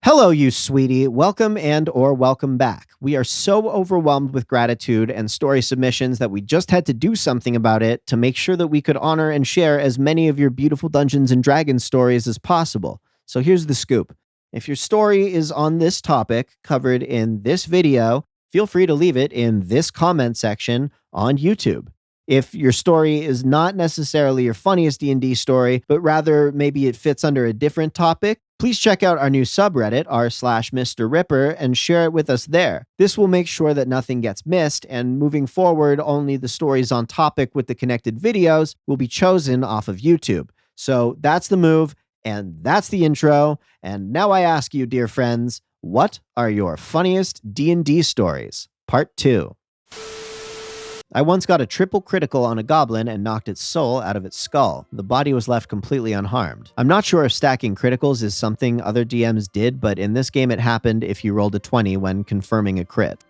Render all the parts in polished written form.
Hello, you sweetie. Welcome and/or welcome back. We are so overwhelmed with gratitude and story submissions that we just had to do something about it to make sure that we could honor and share as many of your beautiful Dungeons and Dragons stories as possible. So here's the scoop. If your story is on this topic covered in this video, feel free to leave it in this comment section on YouTube. If your story is not necessarily your funniest D&D story, but rather maybe it fits under a different topic, please check out our new subreddit, r/Mr. Ripper, and share it with us there. This will make sure that nothing gets missed, and moving forward, only the stories on topic with the connected videos will be chosen off of YouTube. So that's the move, and that's the intro. And now I ask you, dear friends, what are your funniest D&D stories? Part 2. I once got a triple critical on a goblin and knocked its soul out of its skull. The body was left completely unharmed. I'm not sure if stacking criticals is something other DMs did, but in this game it happened if you rolled a 20 when confirming a crit.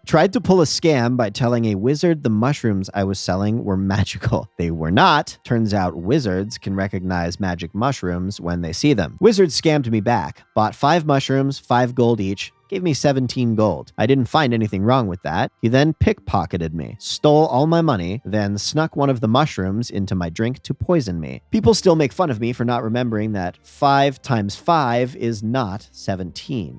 Tried to pull a scam by telling a wizard the mushrooms I was selling were magical. They were not. Turns out wizards can recognize magic mushrooms when they see them. Wizard scammed me back. Bought 5 mushrooms, 5 gold each. Gave me 17 gold. I didn't find anything wrong with that. He then pickpocketed me, stole all my money, then snuck one of the mushrooms into my drink to poison me. People still make fun of me for not remembering that 5 times 5 is not 17.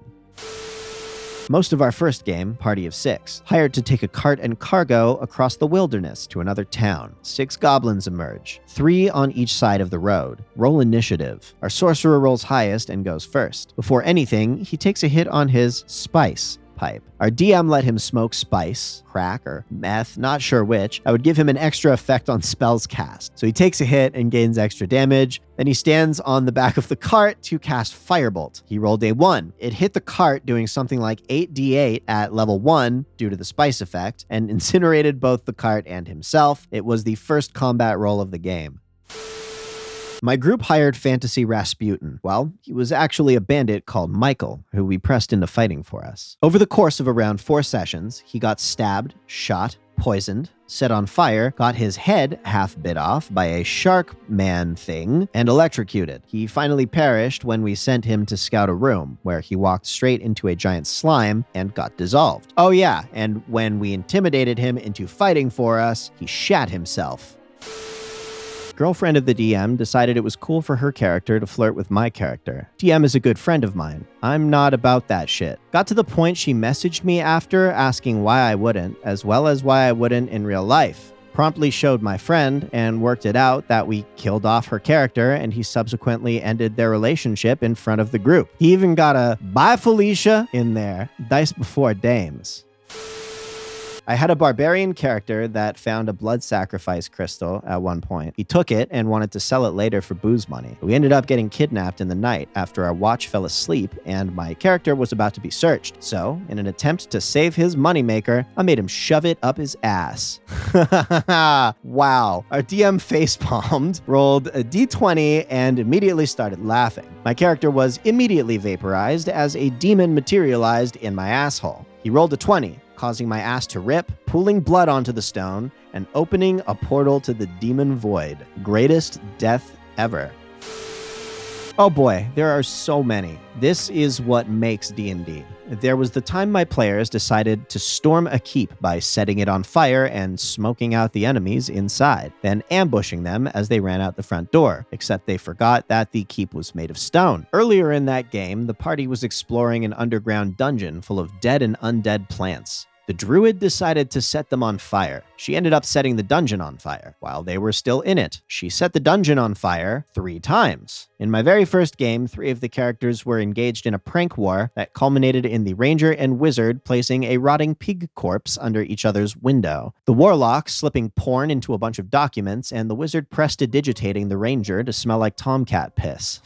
Most of our first game, Party of 6, hired to take a cart and cargo across the wilderness to another town. 6 goblins emerge, 3 on each side of the road. Roll initiative. Our sorcerer rolls highest and goes first. Before anything, he takes a hit on his spice pipe. Our DM let him smoke spice, crack, or meth, not sure which. I would give him an extra effect on spells cast. So he takes a hit and gains extra damage. Then he stands on the back of the cart to cast Firebolt. He rolled a 1. It hit the cart doing something like 8d8 at level 1 due to the spice effect, and incinerated both the cart and himself. It was the first combat roll of the game. My group hired Fantasy Rasputin. Well, he was actually a bandit called Michael, who we pressed into fighting for us. Over the course of around 4 sessions, he got stabbed, shot, poisoned, set on fire, got his head half bit off by a shark man thing, and electrocuted. He finally perished when we sent him to scout a room, where he walked straight into a giant slime and got dissolved. Oh yeah, and when we intimidated him into fighting for us, he shat himself. Girlfriend of the DM decided it was cool for her character to flirt with my character. DM is a good friend of mine. I'm not about that shit. Got to the point she messaged me after asking why I wouldn't, as well as why I wouldn't in real life. Promptly showed my friend and worked it out that we killed off her character, and he subsequently ended their relationship in front of the group. He even got a "Bye Felicia" in there. Dice before dames. I had a barbarian character that found a blood sacrifice crystal at one point. He took it and wanted to sell it later for booze money. We ended up getting kidnapped in the night after our watch fell asleep and my character was about to be searched. So, in an attempt to save his moneymaker, I made him shove it up his ass. Wow. Our DM facepalmed, rolled a d20, and immediately started laughing. My character was immediately vaporized as a demon materialized in my asshole. He rolled a 20. Causing my ass to rip, pooling blood onto the stone, and opening a portal to the demon void. Greatest death ever. Oh boy, there are so many. This is what makes D&D. There was the time my players decided to storm a keep by setting it on fire and smoking out the enemies inside, then ambushing them as they ran out the front door, except they forgot that the keep was made of stone. Earlier in that game, the party was exploring an underground dungeon full of dead and undead plants. The druid decided to set them on fire. She ended up setting the dungeon on fire while they were still in it. She set the dungeon on fire 3 times. In my very first game, 3 of the characters were engaged in a prank war that culminated in the ranger and wizard placing a rotting pig corpse under each other's window. The warlock slipping porn into a bunch of documents, and the wizard prestidigitating the ranger to smell like tomcat piss.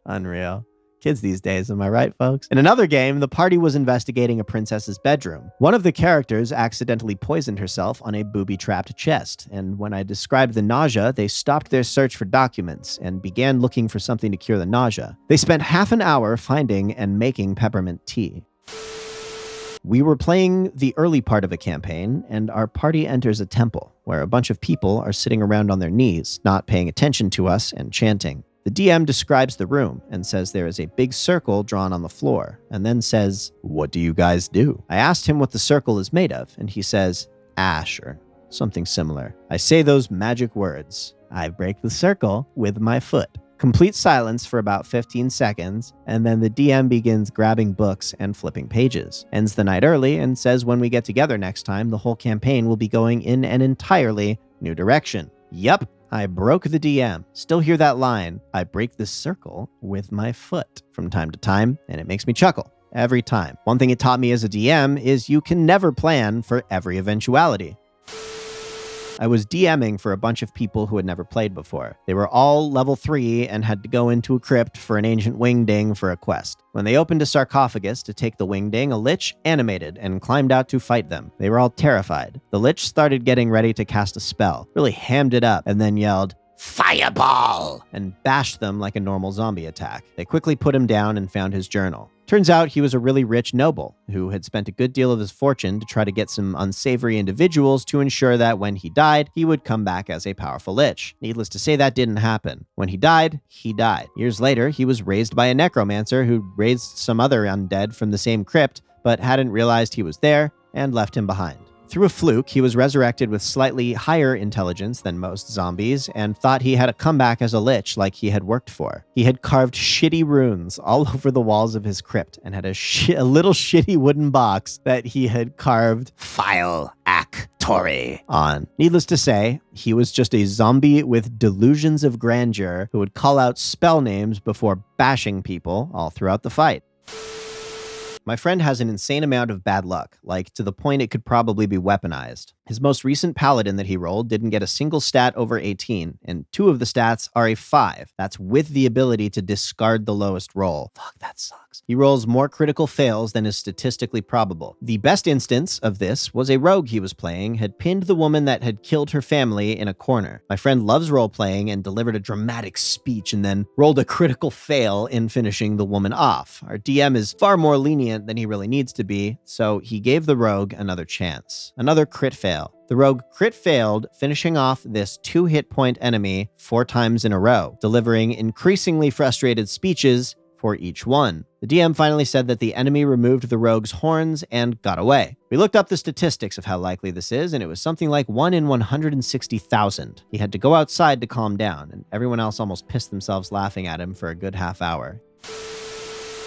Unreal. Kids these days, am I right, folks? In another game, the party was investigating a princess's bedroom. One of the characters accidentally poisoned herself on a booby-trapped chest, and when I described the nausea, they stopped their search for documents and began looking for something to cure the nausea. They spent half an hour finding and making peppermint tea. We were playing the early part of a campaign, and our party enters a temple, where a bunch of people are sitting around on their knees, not paying attention to us and chanting. The DM describes the room and says there is a big circle drawn on the floor, and then says, "What do you guys do?" I asked him what the circle is made of, and he says, "Ash," or something similar. I say those magic words. I break the circle with my foot. Complete silence for about 15 seconds, and then the DM begins grabbing books and flipping pages. Ends the night early and says when we get together next time, the whole campaign will be going in an entirely new direction. Yup, I broke the DM. Still hear that line, "I break the circle with my foot," from time to time, and it makes me chuckle. Every time. One thing it taught me as a DM is you can never plan for every eventuality. I was DMing for a bunch of people who had never played before. They were all level 3 and had to go into a crypt for an ancient wingding for a quest. When they opened a sarcophagus to take the wingding, a Lich animated and climbed out to fight them. They were all terrified. The Lich started getting ready to cast a spell, really hammed it up, and then yelled, "Fireball!" and bashed them like a normal zombie attack. They quickly put him down and found his journal. Turns out he was a really rich noble who had spent a good deal of his fortune to try to get some unsavory individuals to ensure that when he died, he would come back as a powerful Lich. Needless to say, that didn't happen. When he died, he died. Years later, he was raised by a necromancer who raised some other undead from the same crypt, but hadn't realized he was there and left him behind. Through a fluke, he was resurrected with slightly higher intelligence than most zombies and thought he had a comeback as a Lich like he had worked for. He had carved shitty runes all over the walls of his crypt and had a little shitty wooden box that he had carved "File Ac on. Needless to say, he was just a zombie with delusions of grandeur who would call out spell names before bashing people all throughout the fight. My friend has an insane amount of bad luck, like to the point it could probably be weaponized. His most recent paladin that he rolled didn't get a single stat over 18, and 2 of the stats are a 5. That's with the ability to discard the lowest roll. Fuck, that sucks. He rolls more critical fails than is statistically probable. The best instance of this was a rogue he was playing had pinned the woman that had killed her family in a corner. My friend loves role-playing and delivered a dramatic speech and then rolled a critical fail in finishing the woman off. Our DM is far more lenient than he really needs to be, so he gave the rogue another chance. Another crit fail. The rogue crit failed, finishing off this 2 hit point enemy 4 times in a row, delivering increasingly frustrated speeches for each one. The DM finally said that the enemy removed the rogue's horns and got away. We looked up the statistics of how likely this is, and it was something like 1 in 160,000. He had to go outside to calm down, and everyone else almost pissed themselves laughing at him for a good half hour.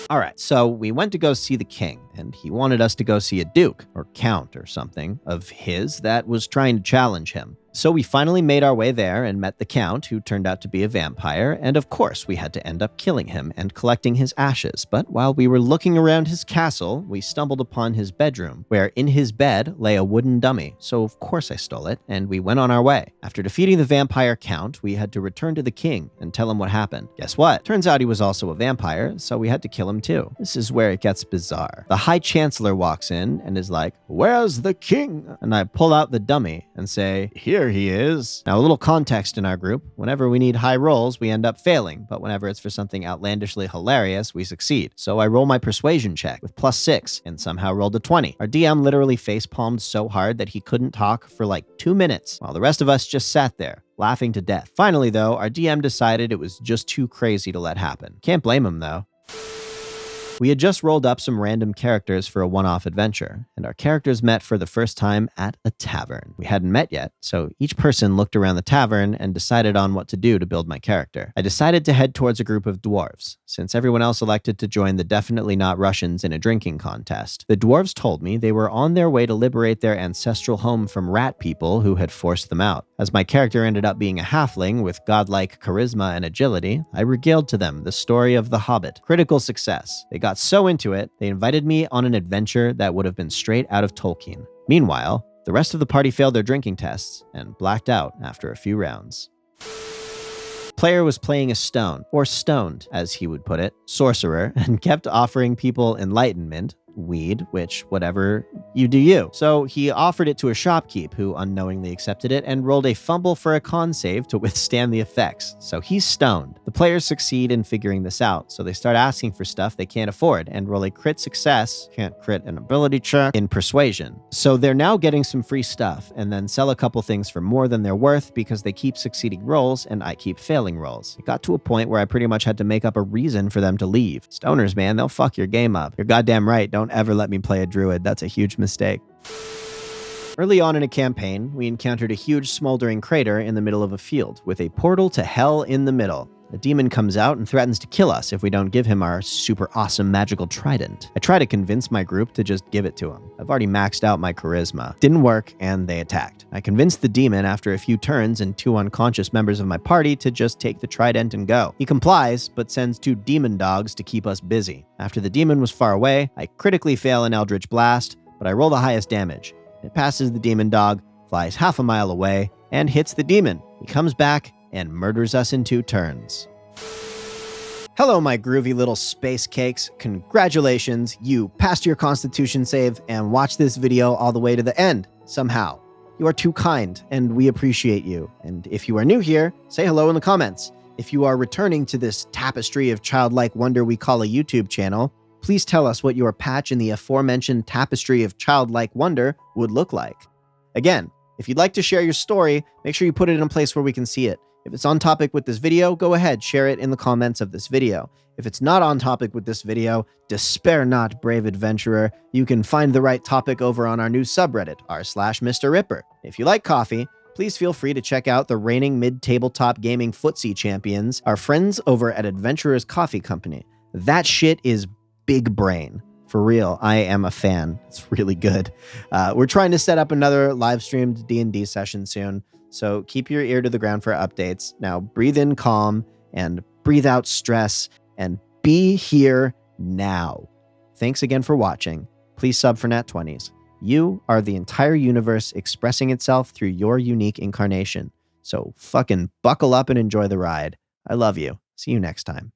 All right, so we went to go see the king, and he wanted us to go see a duke, or count or something, of his that was trying to challenge him. So we finally made our way there and met the count, who turned out to be a vampire, and of course we had to end up killing him and collecting his ashes. But while we were looking around his castle, we stumbled upon his bedroom, where in his bed lay a wooden dummy. So of course I stole it, and we went on our way. After defeating the vampire count, we had to return to the king and tell him what happened. Guess what? Turns out he was also a vampire, so we had to kill him too. This is where it gets bizarre. The High Chancellor walks in and is like, "Where's the king?" And I pull out the dummy and say, "Here he is." Now, a little context in our group. Whenever we need high rolls, we end up failing, but whenever it's for something outlandishly hilarious, we succeed. So I roll my persuasion check with +6 and somehow rolled a 20. Our DM literally facepalmed so hard that he couldn't talk for like 2 minutes, while the rest of us just sat there, laughing to death. Finally, though, our DM decided it was just too crazy to let happen. Can't blame him, though. We had just rolled up some random characters for a one-off adventure, and our characters met for the first time at a tavern. We hadn't met yet, so each person looked around the tavern and decided on what to do to build my character. I decided to head towards a group of dwarves, since everyone else elected to join the Definitely Not Russians in a drinking contest. The dwarves told me they were on their way to liberate their ancestral home from rat people who had forced them out. As my character ended up being a halfling with godlike charisma and agility, I regaled to them the story of the Hobbit. Critical success. They got so into it, they invited me on an adventure that would have been straight out of Tolkien. Meanwhile, the rest of the party failed their drinking tests and blacked out after a few rounds. Player was playing a stone, or stoned, as he would put it, sorcerer, and kept offering people enlightenment, weed, which, whatever You do you. So he offered it to a shopkeep who unknowingly accepted it and rolled a fumble for a con save to withstand the effects. So he's stoned. The players succeed in figuring this out, so they start asking for stuff they can't afford and roll a crit success, can't crit an ability check, in persuasion. So they're now getting some free stuff and then sell a couple things for more than they're worth because they keep succeeding rolls and I keep failing rolls. It got to a point where I pretty much had to make up a reason for them to leave. Stoners, man, they'll fuck your game up. You're goddamn right, don't ever let me play a druid. That's a huge mistake. Early on in a campaign, we encountered a huge smoldering crater in the middle of a field with a portal to hell in the middle. A demon comes out and threatens to kill us if we don't give him our super awesome magical trident. I try to convince my group to just give it to him. I've already maxed out my charisma. Didn't work, and they attacked. I convinced the demon after a few turns and 2 unconscious members of my party to just take the trident and go. He complies, but sends 2 demon dogs to keep us busy. After the demon was far away, I critically fail an Eldritch Blast, but I roll the highest damage. It passes the demon dog, flies half a mile away, and hits the demon. He comes back and murders us in 2 turns. Hello, my groovy little space cakes. Congratulations, you passed your constitution save and watched this video all the way to the end, somehow. You are too kind, and we appreciate you. And if you are new here, say hello in the comments. If you are returning to this tapestry of childlike wonder we call a YouTube channel, please tell us what your patch in the aforementioned tapestry of childlike wonder would look like. Again, if you'd like to share your story, make sure you put it in a place where we can see it. If it's on topic with this video, go ahead, share it in the comments of this video. If it's not on topic with this video, despair not, brave adventurer. You can find the right topic over on our new subreddit, r/Mr. Ripper. If you like coffee, please feel free to check out the reigning mid-tabletop gaming footsie champions, our friends over at Adventurer's Coffee Company. That shit is big brain. For real, I am a fan. It's really good. We're trying to set up another live-streamed D&D session soon, so keep your ear to the ground for updates. Now breathe in calm and breathe out stress and be here now. Thanks again for watching. Please sub for Nat 20s. You are the entire universe expressing itself through your unique incarnation. So fucking buckle up and enjoy the ride. I love you. See you next time.